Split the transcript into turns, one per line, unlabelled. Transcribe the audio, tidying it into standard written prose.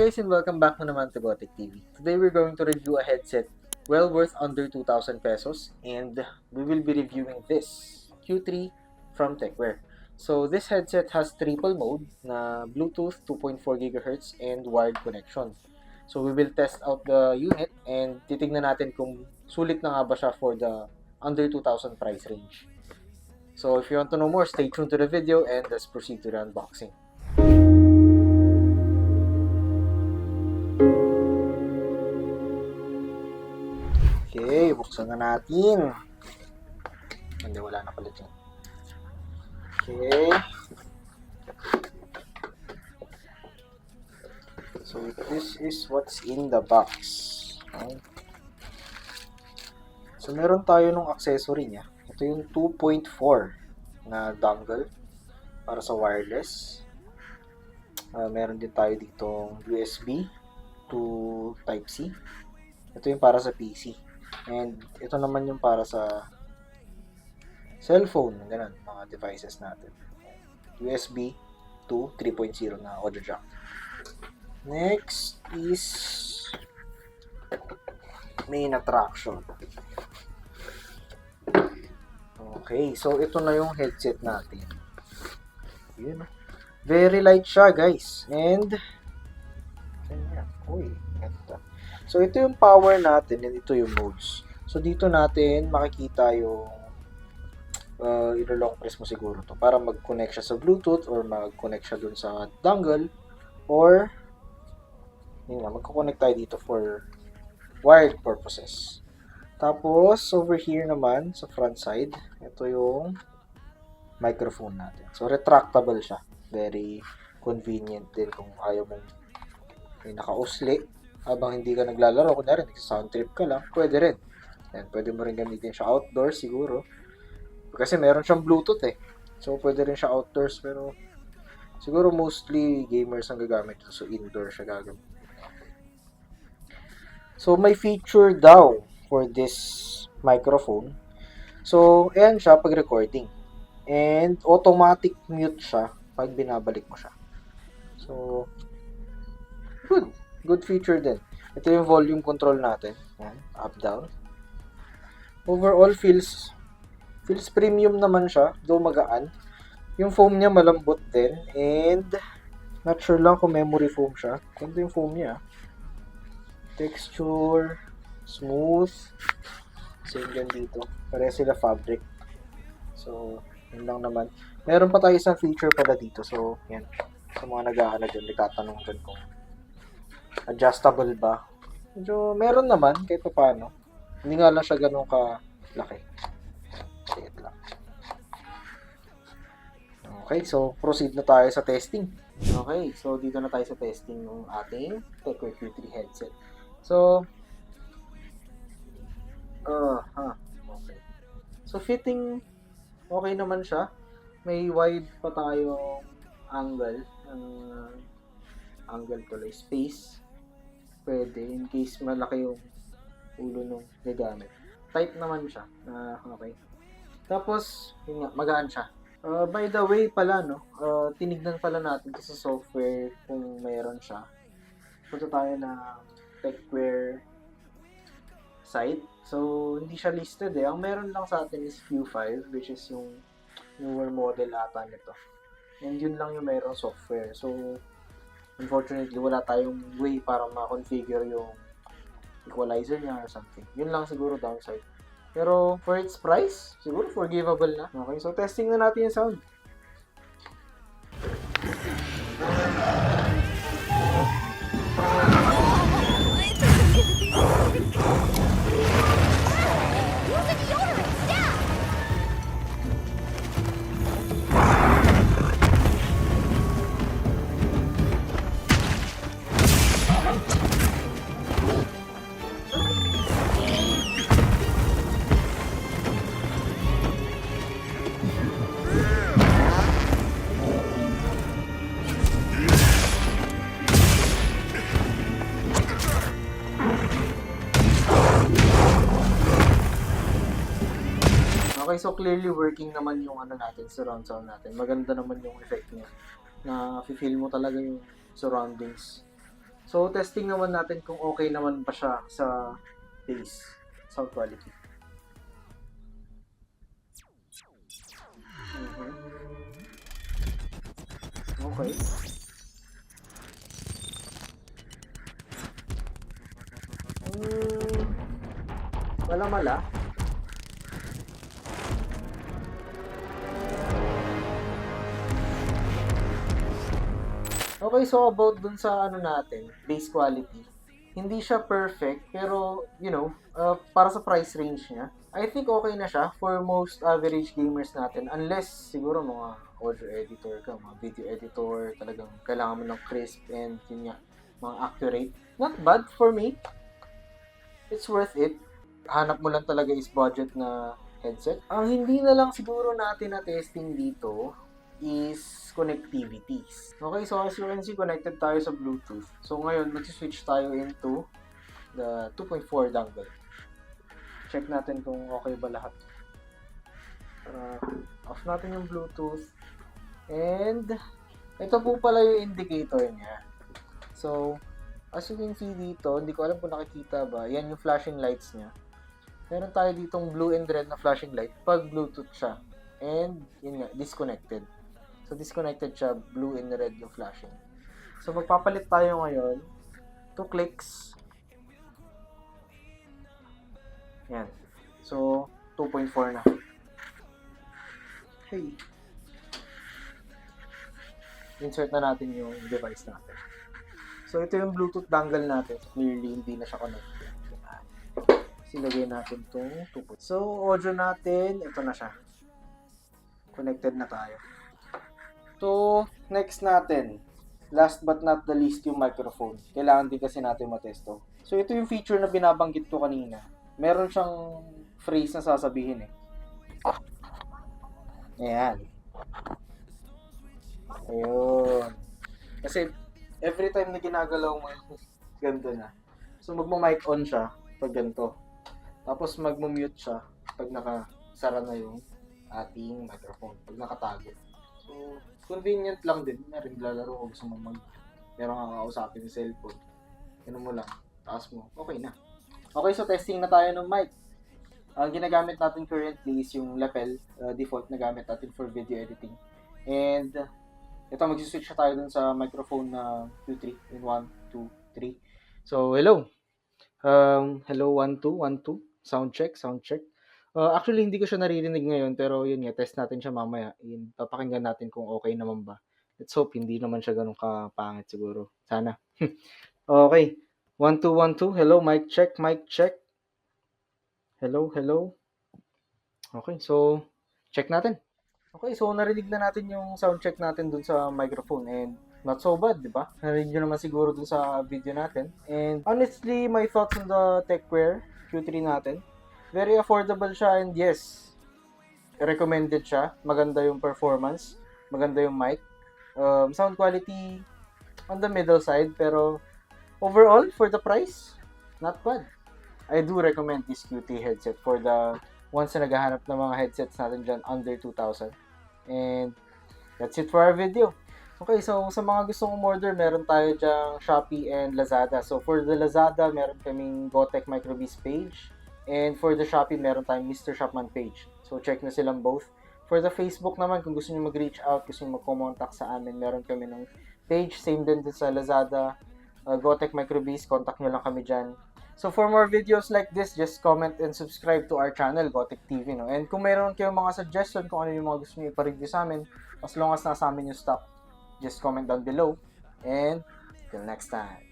guys, and welcome back na naman to Gothic TV. Today we're going to review a headset well worth under 2,000 pesos, and we will be reviewing this Q3 from Techwear. So this headset has triple mode na Bluetooth 2.4 GHz and wired connection. So we will test out the unit and titignan natin kung sulit na nga ba siya for the under 2,000 price range. So if you want to know more, stay tuned to the video and let's proceed to the unboxing. Okay, buksan na natin. Hindi, wala na pala dyan. Okay. So, this is what's in the box. Okay. So, meron tayo nung accessory niya. Ito yung 2.4 na dongle para sa wireless. Meron din tayo ditong USB to Type-C. Ito yung para sa PC. And ito naman yung para sa cellphone, ganun, mga devices natin. USB to 3.0 na audio jack. Next is main attraction. Okay, so ito na yung headset natin. Yun. Very light siya, guys. And uy, ganda. So, ito yung power natin and ito yung modes. So, dito natin makikita yung ilo-long press mo siguro to para mag-connect siya sa Bluetooth or mag-connect siya dun sa dongle or yun nga, magko-connect tayo dito for wired purposes. Tapos, over here naman sa front side, ito yung microphone natin. So, retractable siya. Very convenient din kung ayaw mong may naka-usli habang hindi ka naglalaro, kunyari nagsa-sound trip ka lang, pwede rin. And pwede mo rin gamitin siya outdoors siguro. Kasi meron siyang Bluetooth eh. So pwede rin siya outdoors, pero siguro mostly gamers ang gagamit ito. So indoor siya gagamit. So may feature daw for this microphone. So ayan siya pag recording. And automatic mute siya pag binabalik mo siya. So good feature din. Ito yung volume control natin. Yan, up, down. Overall, feels premium naman siya, though magaan. Yung foam niya malambot din. And, not sure lang kung memory foam siya. Ganda yung foam niya. Texture, smooth. Same din dito. Pareha sila fabric. So, yun lang naman. Meron pa tayo isang feature pala dito. So, yan. Sa mga nag-aalala dyan, nagtatanong dyan kung adjustable ba? Medyo meron naman kahit pa paano. Hindi nga lang siya ganun ka-laki. Sige lang. Okay, so proceed na tayo sa testing. Okay, so dito na tayo sa testing ng ating Techwear Q3 headset. So, okay. So fitting, okay naman siya. May wide pa tayong angle. Angle tuloy, space. Pwede, in case malaki yung ulo nung gagamit. Tight naman siya. Okay. Tapos, yun nga, magaan siya. By the way pala, no, tinignan pala natin sa software kung mayroon siya. Punta tayo na Techwear site. So, hindi siya listed eh. Ang meron lang sa atin is Q5, which is yung newer model ata nito. And yun lang yung mayroong software. So, unfortunately, wala tayong way para ma-configure yung equalizer niya or something. Yun lang siguro downside. Pero for its price, siguro forgivable na. Okay, so testing na natin yung sound. Okay, so clearly working naman yung ano natin, surround sound natin. Maganda naman yung effect niya. Na feel mo talaga yung surroundings So, testing naman natin kung okay naman ba siya sa bass sound quality. Okay. Mala-mala. Okay, so about dun sa ano natin, bass quality. Hindi siya perfect, pero, para sa price range niya, I think okay na siya for most average gamers natin. Unless, siguro mga audio editor ka, mga video editor, talagang kailangan mo ng crisp and yun nga, mga accurate. Not bad for me. It's worth it. Hanap mo lang talaga is budget na headset. Ang hindi na lang siguro natin na testing dito is connectivities. Okay, so as you can see, connected tayo sa Bluetooth. So ngayon, mag-switch tayo into the 2.4 dongle. Check natin kung okay ba lahat. Off natin yung Bluetooth. And ito po pala yung indicator niya. So, as you can see dito, hindi ko alam kung nakikita ba, yan yung flashing lights niya. Meron tayo ditong blue and red na flashing light pag Bluetooth siya. And, yun nga, disconnected. So, disconnected siya, blue and red yung flashing. So, magpapalit tayo ngayon. 2 clicks. Yan. So, 2.4 na. Hey. Insert na natin yung device natin. So, ito yung Bluetooth dongle natin. Clearly, hindi na siya connected. Silagay natin itong 2.4. So, audio natin, ito na siya. Connected na tayo. So, next natin, last but not the least, yung microphone. Kailangan din kasi natin matesto. So, ito yung feature na binabanggit ko kanina. Meron siyang phrase na sasabihin eh. Ayan. Ayun. Kasi, every time na ginagalaw mo yung ganito na. So, magma-mic on siya pag ganito. Tapos, magmumute siya pag nakasara na yung ating microphone. Pag nakatago. So, convenient lang din. Rin lalaro ko gusto mo meron kang kakausapin sa cellphone. Ano mo lang, taas mo, okay na. Okay, so testing na tayo ng mic. Ang ginagamit natin currently is yung lapel, default na gamit natin for video editing. And, ito mag-switch na tayo dun sa microphone na Q3 in 1, 2, 3. So, hello. Hello, 1, 2, 1, 2. Sound check, sound check. Actually, hindi ko siya naririnig ngayon, pero yun nga, test natin siya mamaya. Papakinggan natin kung okay naman ba. Let's hope hindi naman siya ganun kapangit siguro. Sana. Okay. 1, 2, 1, 2. Hello, mic check, mic check. Hello, hello. Okay, so, check natin. Okay, so narinig na natin yung sound check natin dun sa microphone and not so bad, di ba? Narinig nyo naman siguro dun sa video natin. And honestly, my thoughts on the TechWare Q3 natin, very affordable siya and yes, recommended siya. Maganda yung performance, maganda yung mic. Sound quality on the middle side, pero overall, for the price, not bad. I do recommend this QT headset for the ones na naghahanap ng mga headsets natin dyan under 2,000. And that's it for our video. Okay, so sa mga gustong umorder, meron tayo dyang Shopee and Lazada. So for the Lazada, meron kaming Gotek Microbeast page. And for the Shopee, meron tayong Mr. Shopman page. So check na silang both. For the Facebook naman, kung gusto niyo mag-reach out, gusto niyo mag-contact sa amin, meron kami ng page. Same din sa Lazada. Gotek Microbeast, contact nyo lang kami dyan. So for more videos like this, just comment and subscribe to our channel, Gotek TV. No? And kung mayroon kayong mga suggestion kung ano yung mga gusto niyo ipa-review sa amin, as long as nasa amin yung stock, just comment down below. And till next time.